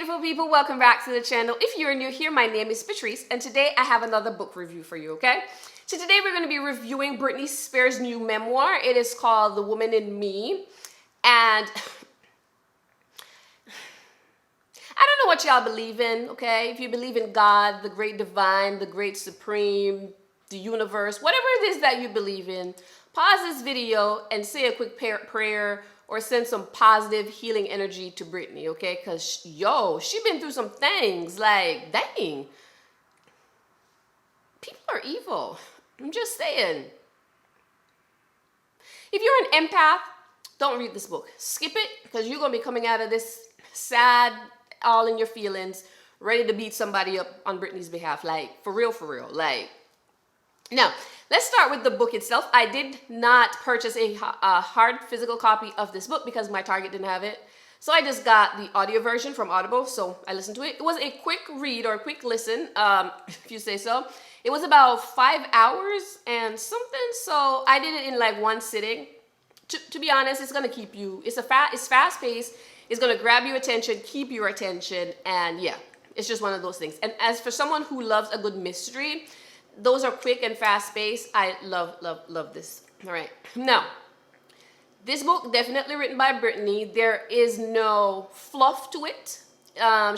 beautiful people, welcome back to the channel. If you're new here, my name is Patrice, and today I have another book review for you, okay? So today we're going to be reviewing Britney Spears' new memoir. It is called The Woman in Me, and I don't know what y'all believe in, okay? If you believe in God, the great divine, the great supreme, the universe, whatever it is that you believe in, pause this video and say a quick prayer or send some positive healing energy to Britney, okay? Because, she been through some things. Like, dang. People are evil. I'm just saying. If you're an empath, don't read this book. Skip it, because you're going to be coming out of this sad, all in your feelings, ready to beat somebody up on Britney's behalf. Like, for real, like. Now, let's start with the book itself. I did not purchase a hard physical copy of this book because my Target didn't have it. So I just got the audio version from Audible, so I listened to it. It was a quick read or a quick listen, if you say so. It was about 5 hours and something, so I did it in like one sitting. To be honest, it's gonna keep you, it's fast-paced, it's gonna grab your attention, keep your attention, and yeah, it's just one of those things. And as for someone who loves a good mystery, those are quick and fast-paced. I love this. All right. Now, this book definitely written by Britney. There is no fluff to it.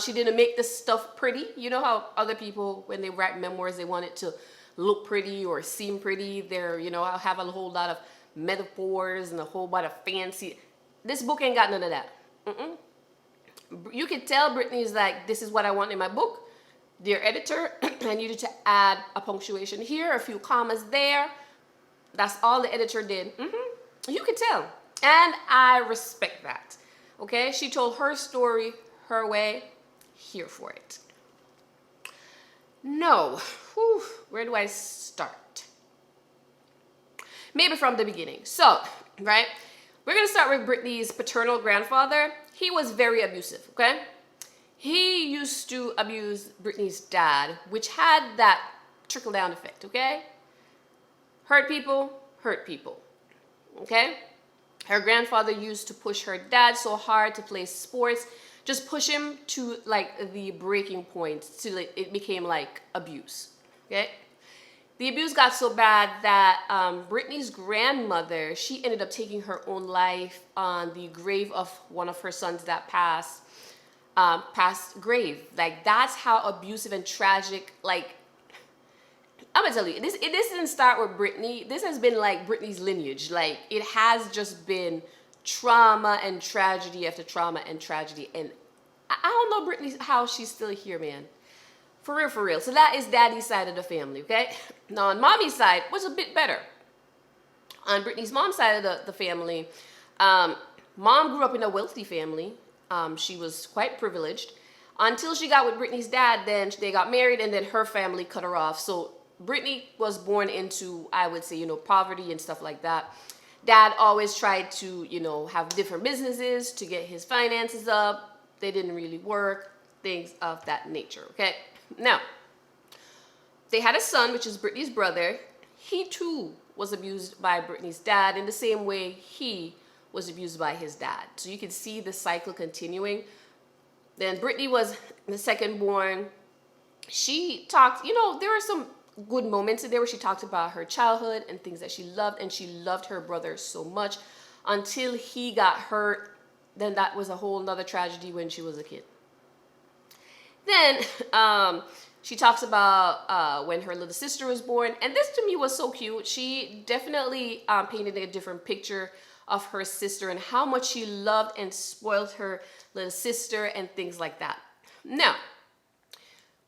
She didn't make this stuff pretty. You know how other people, when they write memoirs, they want it to look pretty or seem pretty. They're, I'll have a whole lot of metaphors and a whole lot of fancy. This book ain't got none of that. You can tell Britney's like, this is what I want in my book. Dear editor, I needed to add a punctuation here, a few commas there. That's all the editor did. You can tell. And I respect that. Okay? She told her story her way. Here for it. No. Whew. Where do I start? Maybe from the beginning. So, right? We're going to start with Britney's paternal grandfather. He was very abusive, okay? He used to abuse Britney's dad, which had that trickle-down effect, okay? Hurt people, okay? Her grandfather used to push her dad so hard to play sports, just push him to like the breaking point till it became like abuse, okay? The abuse got so bad that Britney's grandmother, she ended up taking her own life on the grave of one of her sons that passed grave. Like, that's how abusive and tragic, like, I'm gonna tell you, this didn't start with Britney. This has been like Britney's lineage. Like, it has just been trauma and tragedy after trauma and tragedy. And I don't know Britney, how she's still here, man. For real. So that is daddy's side of the family, okay? Now, on mommy's side, was a bit better. On Britney's mom's side of the family, mom grew up in a wealthy family. She was quite privileged until she got with Britney's dad. Then they got married, and then her family cut her off. So Britney was born into, I would say, poverty and stuff like that. Dad always tried to, have different businesses to get his finances up. They didn't really work, things of that nature, okay? Now, they had a son, which is Britney's brother. He too was abused by Britney's dad in the same way he was abused by his dad. So you can see the cycle continuing. Then Britney was the second born. She talked, there were some good moments in there where she talked about her childhood and things that she loved, and she loved her brother so much until he got hurt. Then that was a whole nother tragedy when she was a kid. Then she talks about when her little sister was born, and this to me was so cute. She definitely painted a different picture of her sister and how much she loved and spoiled her little sister and things like that. Now,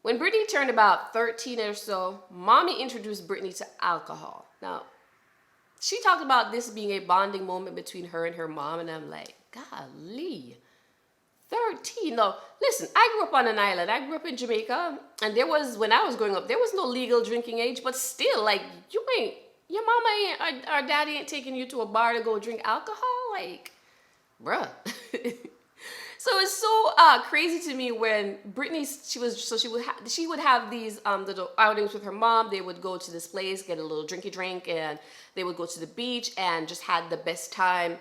when Britney turned about 13 or so, mommy introduced Britney to alcohol. Now, she talked about this being a bonding moment between her and her mom, and I'm like, golly, 13. No, listen, I grew up on an island. I grew up in Jamaica, and when I was growing up, there was no legal drinking age, but still, like, your mama ain't, or daddy ain't taking you to a bar to go drink alcohol? Like, bruh. So it's so crazy to me when Britney, she would have these little outings with her mom. They would go to this place, get a little drinky drink, and they would go to the beach and just had the best time.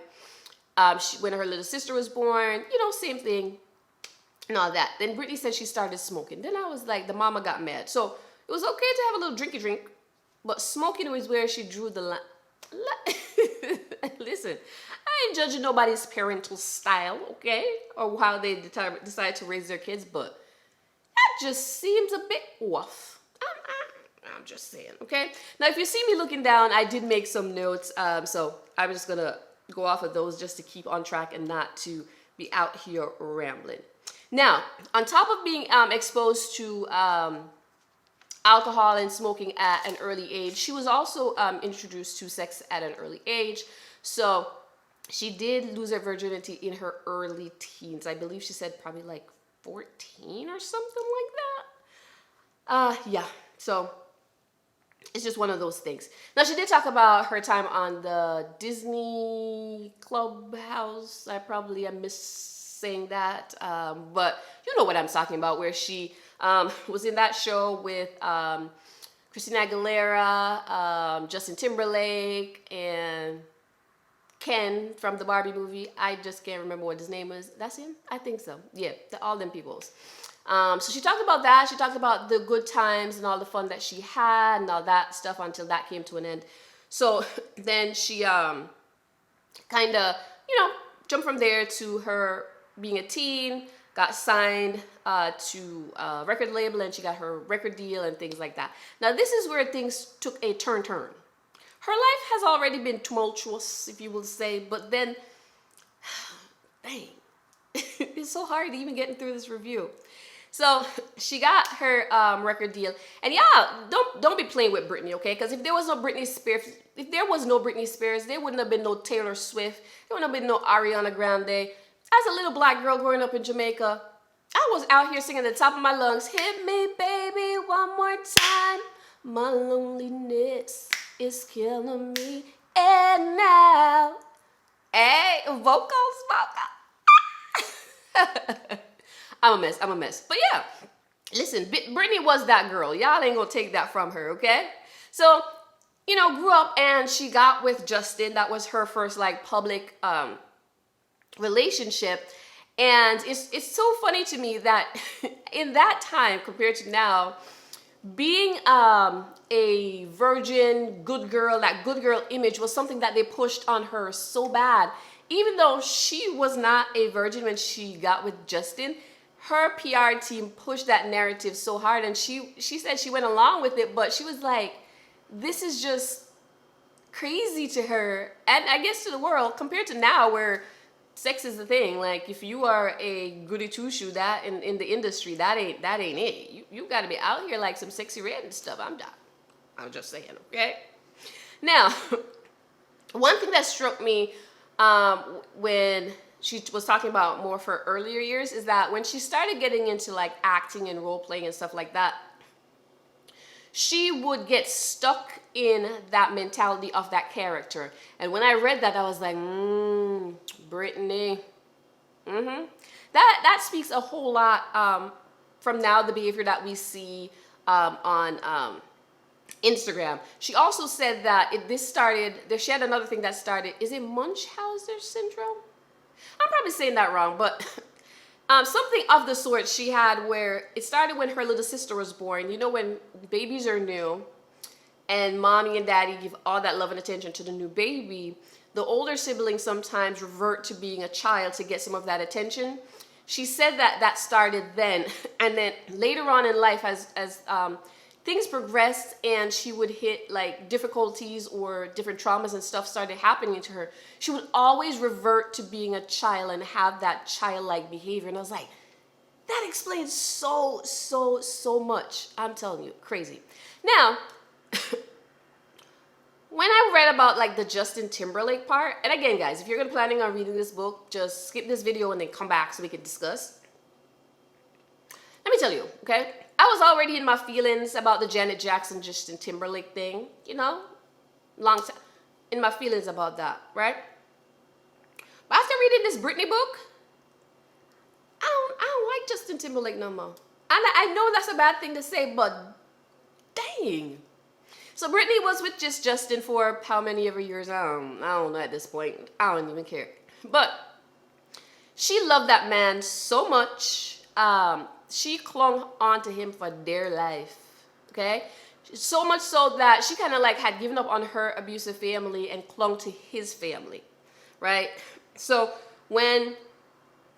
When her little sister was born, same thing. and all that. Then Britney said she started smoking. Then I was like, the mama got mad. So it was okay to have a little drinky drink, but smoking was where she drew the line. Listen, I ain't judging nobody's parental style, okay? Or how they decide to raise their kids, but that just seems a bit off. I'm just saying, okay? Now, if you see me looking down, I did make some notes, so I'm just going to go off of those just to keep on track and not to be out here rambling. Now, on top of being exposed to alcohol and smoking at an early age, she was also introduced to sex at an early age. So she did lose her virginity in her early teens. I believe she said probably like 14 or something like that. Yeah, so it's just one of those things. Now, she did talk about her time on the Disney Clubhouse. I probably am saying that, but you know what I'm talking about, where she was in that show with Christina Aguilera, Justin Timberlake, and Ken from the Barbie movie. I just can't remember what his name is. That's him? I think so. Yeah, all them peoples. So she talked about that. She talked about the good times and all the fun that she had and all that stuff until that came to an end. So then she kind of, jumped from there to her being a teen, got signed to a record label, and she got her record deal and things like that. Now, this is where things took a turn. Her life has already been tumultuous, if you will say, but then, dang, it's so hard even getting through this review. So she got her record deal, and yeah, don't be playing with Britney, okay? Because if there was no Britney Spears, there wouldn't have been no Taylor Swift, there wouldn't have been no Ariana Grande. As a little black girl growing up in Jamaica, I was out here singing at the top of my lungs, "Hit me, baby, one more time. My loneliness is killing me. And now," hey, vocals. I'm a mess. But yeah, listen, Britney was that girl. Y'all ain't gonna take that from her, okay? So, grew up and she got with Justin. That was her first like public relationship. And it's so funny to me that in that time compared to now, being a virgin, good girl, that good girl image was something that they pushed on her so bad. Even though she was not a virgin when she got with Justin, her PR team pushed that narrative so hard, and she said she went along with it, but she was like, this is just crazy to her, and I guess to the world, compared to now where sex is the thing. Like, if you are a goody two-shoe that in the industry, that ain't it. You got to be out here like some sexy red and stuff. I'm just saying, okay? Now, one thing that struck me when she was talking about more of her earlier years is that when she started getting into like acting and role playing and stuff like that, she would get stuck in that mentality of that character. And when I read that, I was like, Britney. That speaks a whole lot from now, the behavior that we see on Instagram. She also said that she had another thing that started, is it Munchausen syndrome? I'm probably saying that wrong, but something of the sort she had, where it started when her little sister was born. When babies are new and mommy and daddy give all that love and attention to the new baby, the older siblings sometimes revert to being a child to get some of that attention. She said that started then, and then later on in life, as things progressed and she would hit like difficulties or different traumas and stuff started happening to her, she would always revert to being a child and have that childlike behavior. And I was like, that explains so much. I'm telling you, crazy. Now, when I read about like the Justin Timberlake part, and again, guys, if you're planning on reading this book, just skip this video and then come back so we can discuss. Let me tell you, okay? I was already in my feelings about the Janet Jackson, Justin Timberlake thing, long time in my feelings about that, right? But after reading this Britney book, I don't like Justin Timberlake no more. And I know that's a bad thing to say, but dang. So Britney was with Justin for how many ever years? I don't know at this point. I don't even care. But she loved that man so much. she clung on to him for dear life. Okay, so much so that she kind of like had given up on her abusive family and clung to his family, right? So when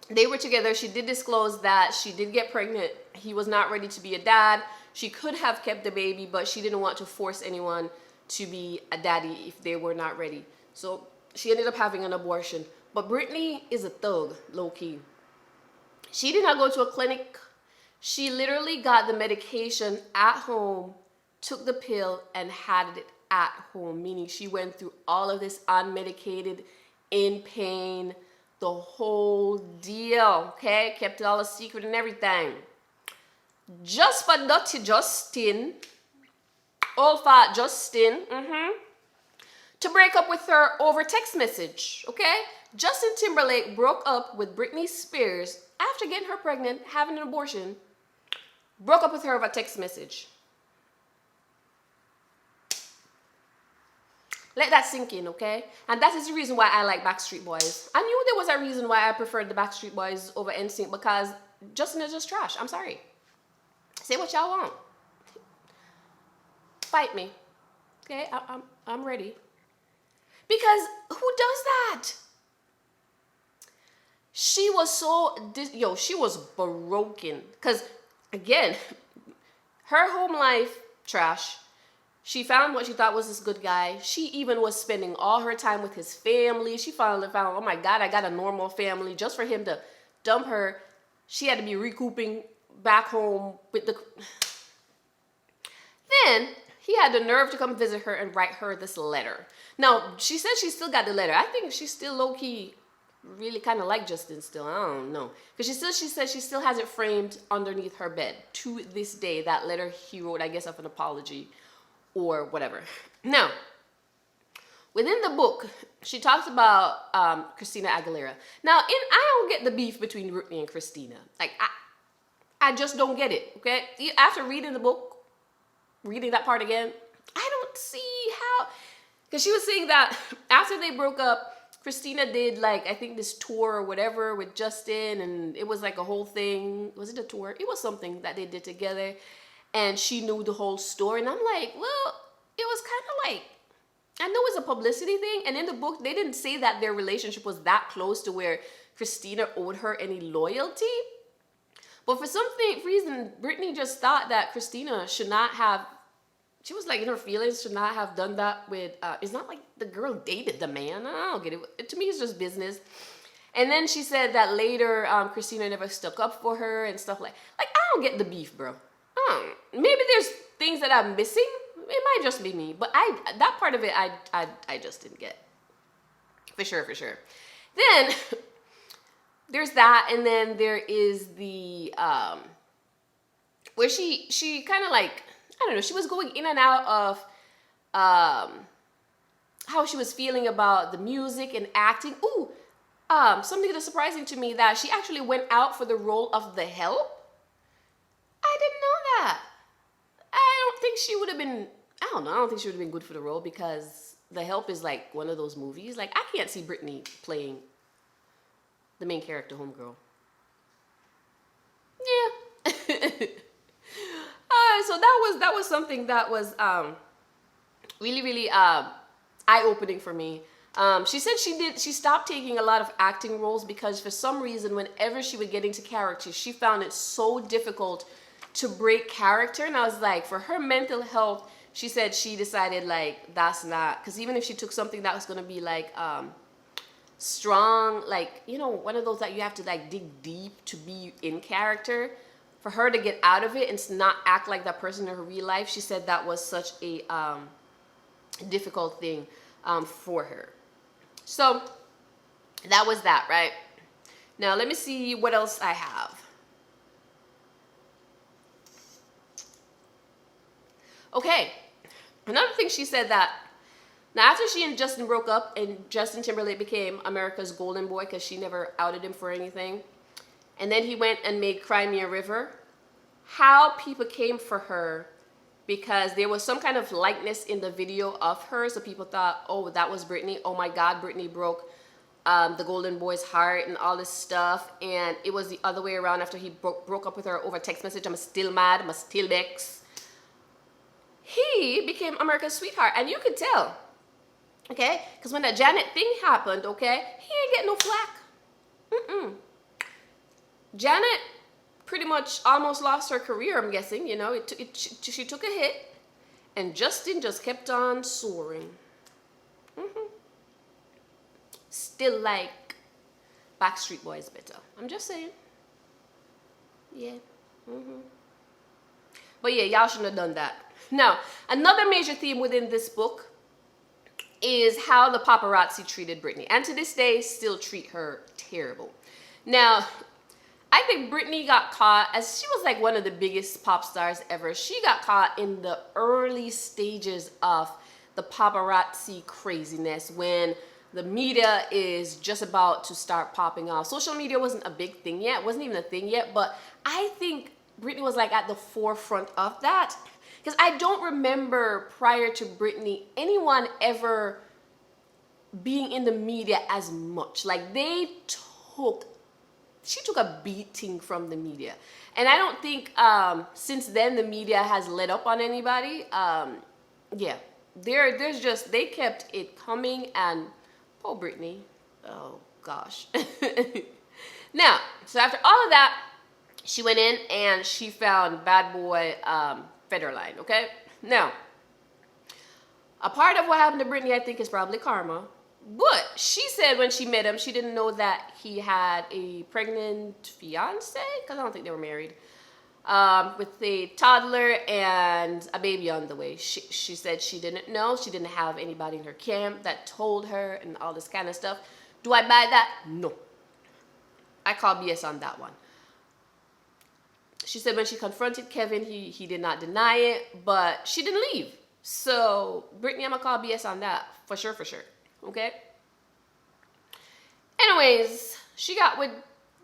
they were together, she did disclose that she did get pregnant. He was not ready to be a dad. She could have kept the baby, but she didn't want to force anyone to be a daddy if they were not ready. So she ended up having an abortion. But Britney is a thug, low-key. She did not go to a clinic. She literally got the medication at home, took the pill, and had it at home, meaning she went through all of this unmedicated, in pain, the whole deal, okay? Kept it all a secret and everything. Just for dirty Justin, old fat Justin, to break up with her over text message, okay? Justin Timberlake broke up with Britney Spears after getting her pregnant, having an abortion, broke up with her over text message. Let that sink in, okay? And that is the reason why I like Backstreet Boys. I knew there was a reason why I preferred the Backstreet Boys over NSYNC, because Justin is just trash. I'm sorry. Say what y'all want. Fight me, okay? I'm ready. Because who does that? She was so, she was broken. Because, again, her home life, trash. She found what she thought was this good guy. She even was spending all her time with his family. She finally found, oh my God, I got a normal family. Just for him to dump her, she had to be recouping back home with the... Then he had the nerve to come visit her and write her this letter. Now, she said she still got the letter. I think she's still low-key really kind of like Justin still. I don't know. Because she said she still has it framed underneath her bed to this day. That letter he wrote, I guess, of an apology or whatever. Now, within the book, she talks about Christina Aguilera. Now, I don't get the beef between Britney and Christina. Like, I just don't get it, okay? After reading the book, reading that part again, I don't see how... Because she was saying that after they broke up, Christina did, like, I think this tour or whatever with Justin, and it was like a whole thing. Was it a tour? It was something that they did together, and she knew the whole story. And I'm like, well, it was kind of like, I know it's a publicity thing, and in the book, they didn't say that their relationship was that close to where Christina owed her any loyalty. But for some reason, Britney just thought that Christina should not have, she was like in her feelings, should not have done that with, it's not like the girl dated the man. I don't get it. To me, it's just business. And then she said that later, Christina never stuck up for her and stuff like I don't get the beef, bro. Maybe there's things that I'm missing. It might just be me, but that part of it, I just didn't get. For sure. Then there's that, and then there is the, where she kind of like, I don't know, she was going in and out of how she was feeling about the music and acting. Ooh, something that's surprising to me, that she actually went out for the role of the Help. I didn't know that. I don't think she would have been, I don't think she would have been good for the role, because The Help is like one of those movies. Like, I can't see Britney playing the main character, homegirl. Yeah. So that was something that was really eye-opening for me. She said she stopped taking a lot of acting roles because for some reason, whenever she would get into character, she found it so difficult to break character. And I was like, for her mental health, she said she decided like that's not, because even if she took something that was going to be like strong, like, you know, one of those that you have to like dig deep to be in character, for her to get out of it and not act like that person in her real life, she said that was such a difficult thing for her. So that was that, right? Now let me see what else I have. Okay, another thing she said, that now after she and Justin broke up and Justin Timberlake became America's golden boy because she never outed him for anything, and then he went and made Cry Me a River, how people came for her because there was some kind of likeness in the video of her, so people thought, oh, that was Britney. Oh my God, Britney broke the golden boy's heart and all this stuff. And it was the other way around after he broke up with her over text message. I'm still mad, I'm still vexed. He became America's sweetheart, and you could tell, okay? Because when that Janet thing happened, okay, he ain't getting no flack. Janet pretty much almost lost her career, I'm guessing. You know, she took a hit, and Justin just kept on soaring. Still like Backstreet Boys better. I'm just saying. Yeah. But yeah, y'all shouldn't have done that. Now, another major theme within this book is how the paparazzi treated Britney. And to this day, still treat her terrible. Now, I think Britney got caught, as she was like one of the biggest pop stars ever, she got caught in the early stages of the paparazzi craziness when the media is just about to start popping off. Social media wasn't a big thing yet, wasn't even a thing yet, but I think Britney was like at the forefront of that. Because I don't remember prior to Britney anyone ever being in the media as much. Like she took a beating from the media. And I don't think since then the media has let up on anybody. Yeah, there's just, they kept it coming, and poor Britney. Oh gosh. Now, so after all of that, she went in and she found bad boy Federline, okay? Now, a part of what happened to Britney, I think, is probably karma. But she said when she met him, she didn't know that he had a pregnant fiance, because I don't think they were married, with a toddler and a baby on the way. She said she didn't know. She didn't have anybody in her camp that told her and all this kind of stuff. Do I buy that? No. I call BS on that one. She said when she confronted Kevin, he did not deny it, but she didn't leave. So, Britney, I'm going to call BS on that. For sure, for sure. Okay? Anyways, she got with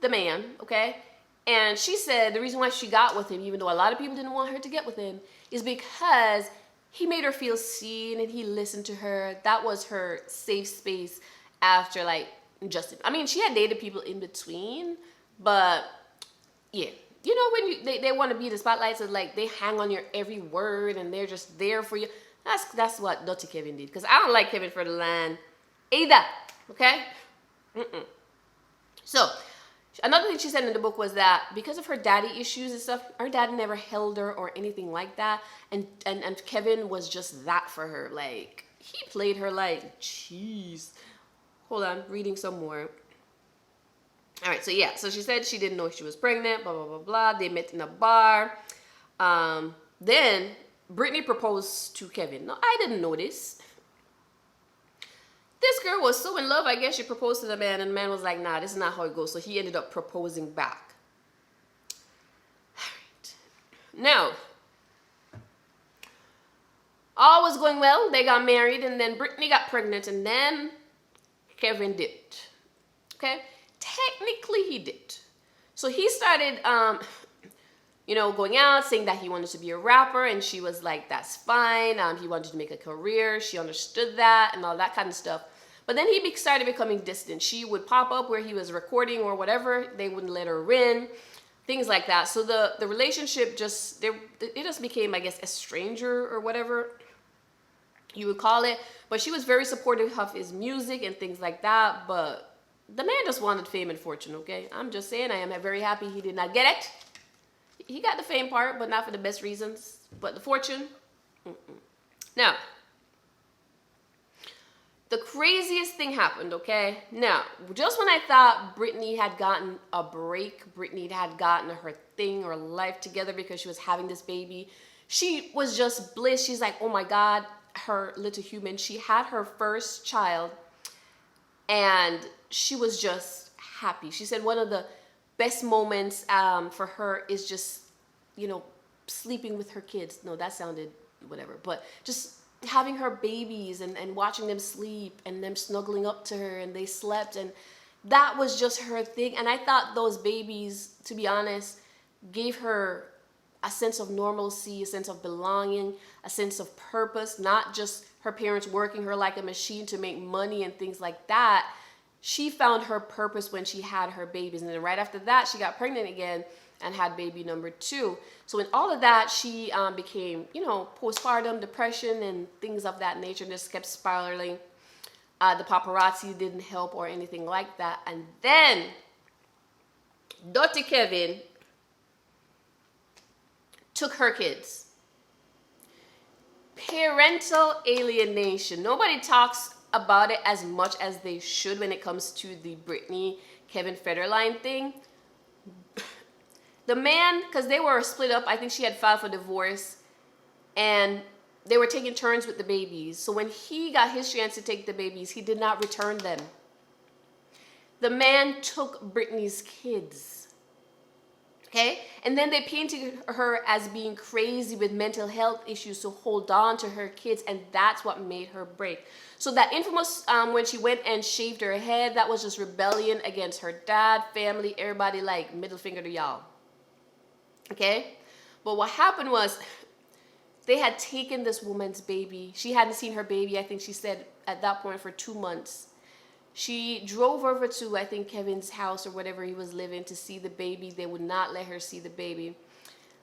the man, okay? And she said the reason why she got with him, even though a lot of people didn't want her to get with him, is because he made her feel seen and he listened to her. That was her safe space after, like, Justin. I mean, she had dated people in between, but, yeah. You know, when they want to be in the spotlight, so like they hang on your every word and they're just there for you. That's what Dirty Kevin did. Because I don't like Kevin Federline either. Okay? So, another thing she said in the book was that because of her daddy issues and stuff, her dad never held her or anything like that. And Kevin was just that for her. Like, he played her like, jeez. Hold on, reading some more. All right, so yeah, so she said she didn't know she was pregnant, blah, blah, blah, blah. They met in a bar. Then Britney proposed to Kevin. No, I didn't know this. This girl was so in love, I guess she proposed to the man, and the man was like, nah, this is not how it goes. So he ended up proposing back. All right. Now, all was going well. They got married, and then Britney got pregnant, and then Kevin did. Okay? Technically, he did. So he started, you know, going out, saying that he wanted to be a rapper, and she was like, that's fine. He wanted to make a career. She understood that and all that kind of stuff. But then he started becoming distant. She would pop up where he was recording or whatever. They wouldn't let her in, things like that. So the relationship it just became, I guess, a stranger or whatever you would call it. But she was very supportive of his music and things like that. But the man just wanted fame and fortune, okay? I'm just saying, I am very happy he did not get it. He got the fame part, but not for the best reasons. But the fortune, Now, the craziest thing happened, okay? Now, just when I thought Britney had gotten a break, Britney had gotten her thing or life together because she was having this baby, she was just bliss. She's like, oh my God, her little human. She had her first child, and she was just happy. She said one of the best moments for her is just, you know, sleeping with her kids. No, that sounded whatever. But just having her babies and watching them sleep and them snuggling up to her and they slept. And that was just her thing. And I thought those babies, to be honest, gave her a sense of normalcy, a sense of belonging, a sense of purpose, not just her parents working her like a machine to make money and things like that. she found her purpose when she had her babies. And then right after that, she got pregnant again and had baby number 2. So in all of that, she became, postpartum depression and things of that nature, and just kept spiraling. The paparazzi didn't help or anything like that. And then Dr. Kevin took her kids. Parental alienation. Nobody talks about it as much as they should when it comes to the Britney Kevin Federline thing. The man, because they were split up, I think she had filed for divorce, and they were taking turns with the babies. So when he got his chance to take the babies, he did not return them. The man took Britney's kids. Okay? And then they painted her as being crazy with mental health issues to hold on to her kids, and that's what made her break. So that infamous, when she went and shaved her head, that was just rebellion against her dad, family, everybody, like, middle finger to y'all. Okay? But what happened was, they had taken this woman's baby. She hadn't seen her baby, I think she said, at that point for 2 months. She drove over to, I think, Kevin's house or whatever he was living to see the baby. They would not let her see the baby.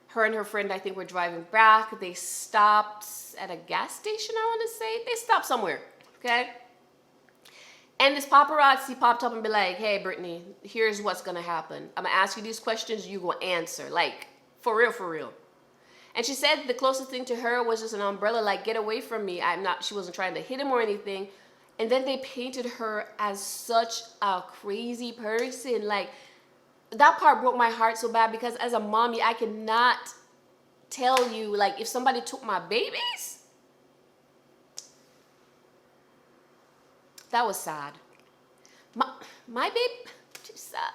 Her and her friend, I think, were driving back. They stopped at a gas station, I want to say. They stopped somewhere, okay? And this paparazzi popped up and be like, hey, Britney, here's what's going to happen. I'm going to ask you these questions. You going to answer. Like, for real, for real. And she said the closest thing to her was just an umbrella, like, get away from me. She wasn't trying to hit him or anything. And then they painted her as such a crazy person. Like, that part broke my heart so bad, because as a mommy, I cannot tell you, like, if somebody took my babies, that was sad. My baby, just sad.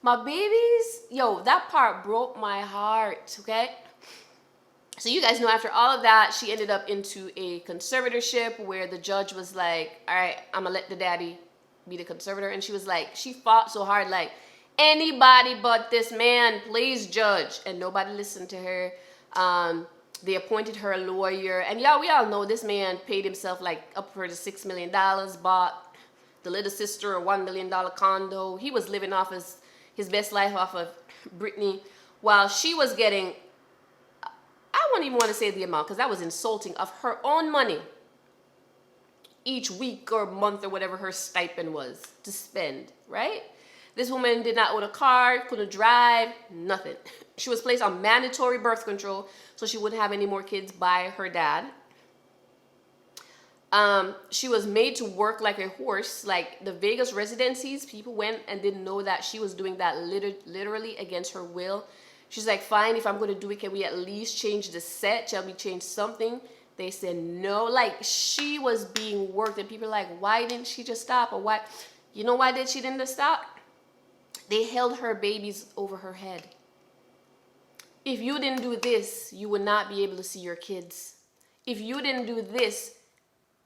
My babies, yo, that part broke my heart, okay? So you guys know, after all of that, she ended up into a conservatorship where the judge was like, all right, I'm going to let the daddy be the conservator. And she was like, she fought so hard, like, anybody but this man, please judge. And nobody listened to her. They appointed her a lawyer. And y'all, we all know this man paid himself like upwards of $6 million, bought the little sister a $1 million condo. He was living off his best life off of Britney, while she was getting, I wouldn't even want to say the amount, because that was insulting, of her own money each week or month or whatever her stipend was to spend, right? This woman did not own a car, couldn't drive, nothing. She was placed on mandatory birth control so she wouldn't have any more kids by her dad. She was made to work like a horse. Like the Vegas residencies, people went and didn't know that she was doing that literally against her will. She's like, fine, if I'm going to do it, can we at least change the set? Shall we change something? They said no. Like, she was being worked, and people are like, why didn't she just stop? Or why? You know why she didn't stop? They held her babies over her head. If you didn't do this, you would not be able to see your kids. If you didn't do this,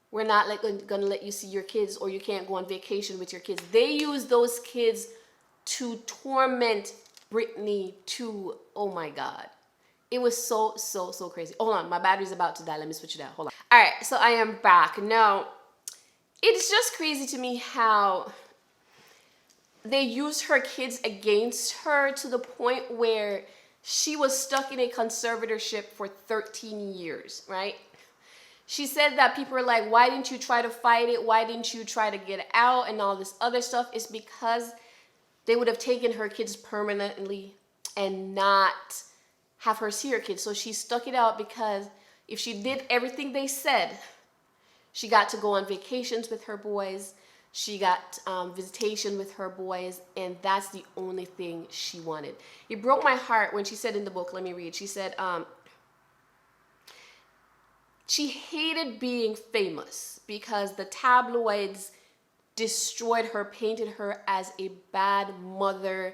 we're not going to let you see your kids, or you can't go on vacation with your kids. They used those kids to torment Britney too. Oh my God. It was so crazy. Hold on, my battery's about to die. Let me switch it out. Hold on. All right, so I am back. Now, it's just crazy to me how they used her kids against her to the point where she was stuck in a conservatorship for 13 years, right? She said that people are like, why didn't you try to fight it? Why didn't you try to get out and all this other stuff? It's because they would have taken her kids permanently and not have her see her kids. So she stuck it out, because if she did everything they said, she got to go on vacations with her boys. She got visitation with her boys, and that's the only thing she wanted. It broke my heart when she said in the book, let me read. She said, she hated being famous because the tabloids destroyed her, painted her as a bad mother,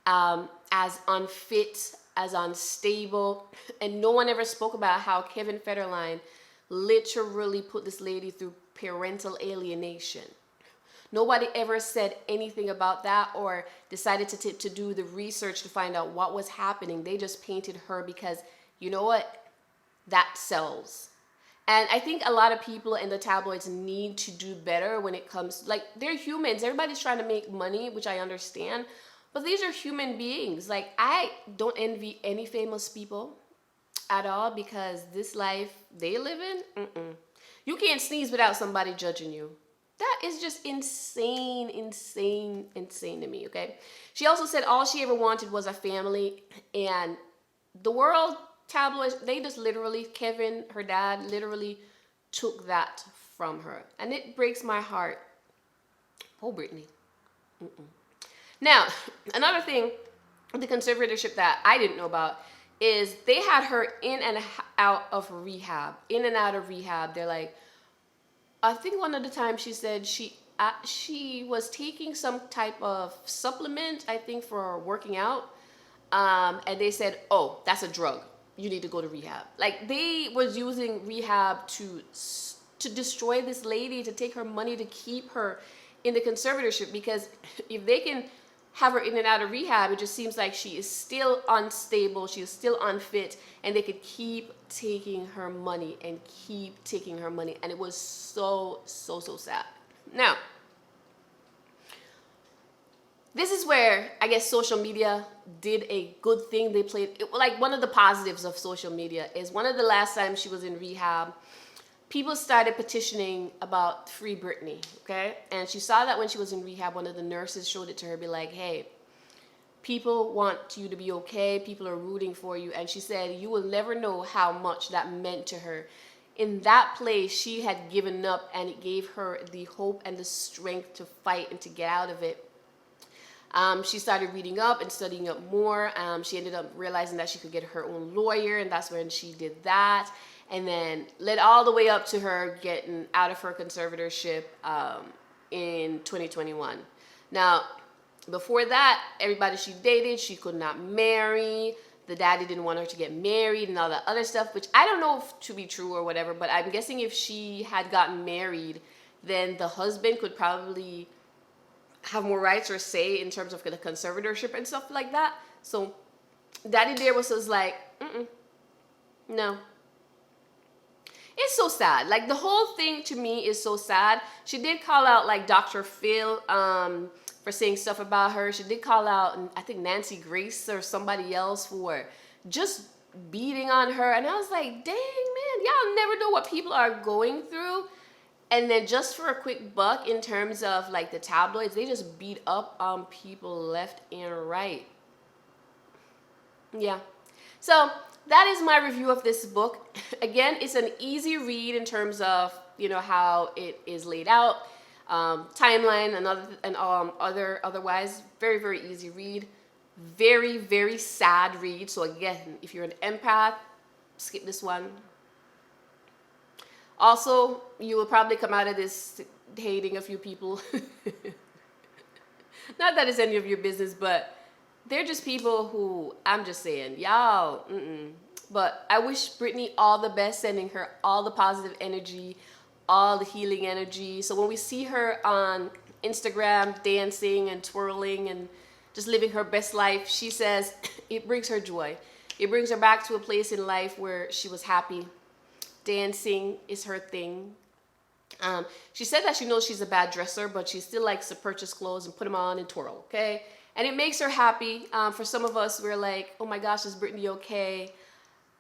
as unfit, as unstable. And no one ever spoke about how Kevin Federline literally put this lady through parental alienation. Nobody ever said anything about that or decided to do the research to find out what was happening. They just painted her because, you know what? That sells. And I think a lot of people in the tabloids need to do better when it comes, like, they're humans. Everybody's trying to make money, which I understand. But these are human beings. Like, I don't envy any famous people at all, because this life they live in, you can't sneeze without somebody judging you. That is just insane to me, okay? She also said all she ever wanted was a family, and the world tabloids, they just literally, Kevin, her dad, literally took that from her. And it breaks my heart. Oh, Britney. Now, another thing, the conservatorship that I didn't know about is they had her in and out of rehab. In and out of rehab. They're like, I think one of the times she said she was taking some type of supplement, I think, for working out. And they said, oh, that's a drug. You need to go to rehab. Like, they was using rehab to destroy this lady, to take her money, to keep her in the conservatorship, because if they can have her in and out of rehab, it just seems like she is still unstable, she is still unfit, and they could keep taking her money and keep taking her money. And it was so sad. Now, this is where I guess social media did a good thing. They played it, like, one of the positives of social media is one of the last times she was in rehab, people started petitioning about Free Britney, okay? And she saw that when she was in rehab, one of the nurses showed it to her, be like, hey, people want you to be okay, people are rooting for you. And she said, you will never know how much that meant to her. In that place, she had given up, and it gave her the hope and the strength to fight and to get out of it. She started reading up and studying up more. She ended up realizing that she could get her own lawyer, and that's when she did that. And then led all the way up to her getting out of her conservatorship in 2021. Now, before that, everybody she dated, she could not marry. The daddy didn't want her to get married and all that other stuff, which I don't know if to be true or whatever, but I'm guessing if she had gotten married, then the husband could probably have more rights or say in terms of the conservatorship and stuff like that. So daddy there was like, no. It's so sad. Like, the whole thing to me is so sad. She did call out, like, Dr. Phil for saying stuff about her. She did call out, I think, Nancy Grace or somebody else for just beating on her. And I was like, dang, man, y'all never know what people are going through. And then just for a quick buck, in terms of, like, the tabloids, they just beat up on people left and right. Yeah. So that is my review of this book. Again, it's an easy read in terms of, you know, how it is laid out, timeline and otherwise very easy read. Very sad read. So again, if you're an empath, skip this one. Also, you will probably come out of this hating a few people. Not that it's any of your business, but they're just people who, I'm just saying, y'all, But I wish Britney all the best, sending her all the positive energy, all the healing energy. So when we see her on Instagram dancing and twirling and just living her best life, she says it brings her joy. It brings her back to a place in life where she was happy. Dancing is her thing. She said that she knows she's a bad dresser, but she still likes to purchase clothes and put them on and twirl, okay? And it makes her happy. For some of us, we're like, oh my gosh, is Britney okay?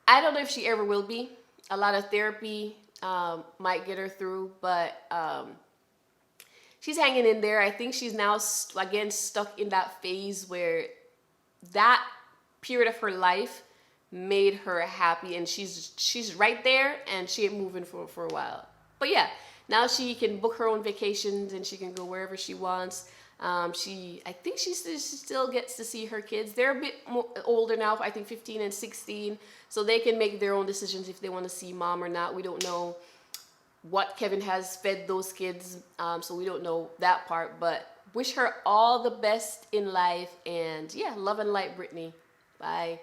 I don't know if she ever will be. A lot of therapy might get her through, but she's hanging in there. I think she's now, again, stuck in that phase where that period of her life made her happy, and she's right there, and she ain't moving for a while. But yeah, now she can book her own vacations, and she can go wherever she wants. I think she still gets to see her kids. They're a bit more older now, I think 15 and 16, so they can make their own decisions if they want to see mom or not. We don't know what Kevin has fed those kids, so we don't know that part, but wish her all the best in life, and yeah, love and light, Britney. Bye.